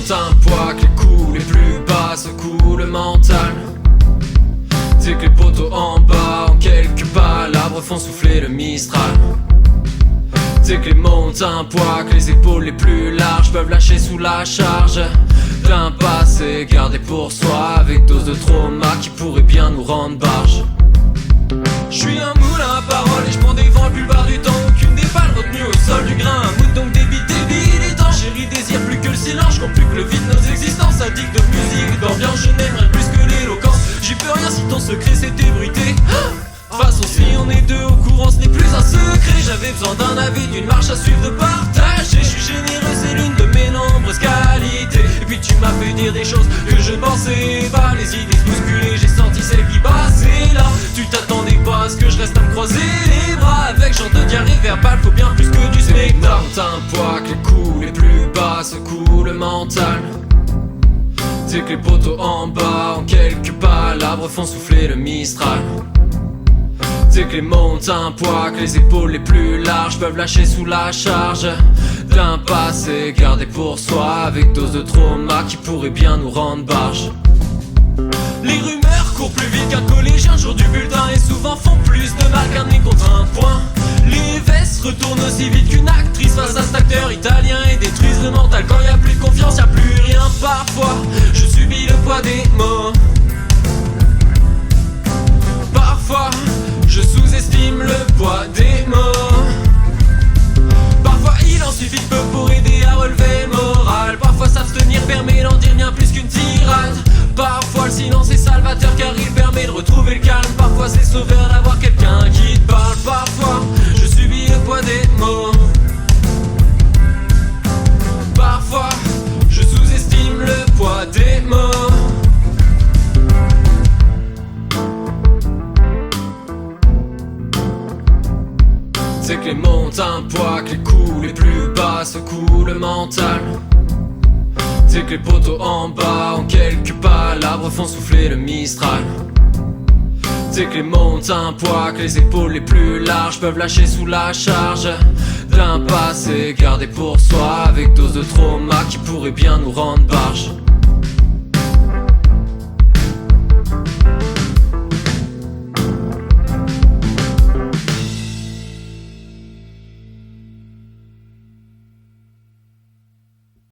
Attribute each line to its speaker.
Speaker 1: montent un poids, que les coups les plus bas secouent le mental. C'est que les poteaux en bas, en quelques palabres, font souffler le Mistral. C'est que les montent un poids, que les épaules les plus larges peuvent lâcher sous la charge d'un passé gardé pour soi, avec dose de trauma qui pourrait bien nous rendre barge. J'suis un moulin à parole et j'prends des vents la plupart du temps. Aucune des balles retenues au sol du grain. Un mood donc débité, vide et temps. Chérie désire plus que le silence, j'comprends plus que le vide de nos existences. Addict de musique, d'ambiance, je n'aimerais plus que l'éloquence. J'y peux rien si ton secret s'est ébruité. De toute façon si on est deux au courant ce n'est plus un secret. J'avais besoin d'un avis, d'une marche à suivre, de partager. J'suis généreux, c'est l'une de mes nombreuses qualités. Et puis tu m'as fait dire des choses que je ne pensais pas. Les idées se bousculaient, j'ai senti celle qui passait là. Tu t'attendais pas à ce que je reste à me croiser les bras. Avec genre de diarrhée verbale, faut bien plus que du spectacle. Monte un poids, que les coups les plus bas secouent le mental. C'est que les poteaux en bas, en quelques palabres, font souffler le Mistral. C'est que les montent un poids, que les épaules les plus larges peuvent lâcher sous la charge d'un passé gardé pour soi, avec dose de trauma qui pourrait bien nous rendre barge. Les rumeurs courent plus vite qu'un collégien jour du bulletin, et souvent font plus de mal qu'un nez contre un point. Les vestes retournent aussi vite qu'une actrice face à cet acteur italien, et détruisent le mental. Quand y a plus de confiance, y a plus rien. Parfois je subis le poids des mots. Parfois je sous-estime le poids des mots. Parfois il en suffit de peu pour aider à relever le moral. Parfois s'abstenir permet d'en dire bien plus qu'une tirade. Parfois le silence est salvateur car il permet de retrouver le calme. Parfois c'est sauveur d'avoir quelqu'un qui te parle. Parfois je subis le poids des mots. Parfois je sous-estime le poids des mots. C'est que les montent un poids, que les coups les plus bas secouent le mental. C'est que les poteaux en bas, en quelques palabres, font souffler le Mistral. C'est que les montent un poids, que les épaules les plus larges peuvent lâcher sous la charge d'un passé gardé pour soi, avec dose de trauma qui pourrait bien nous rendre barge.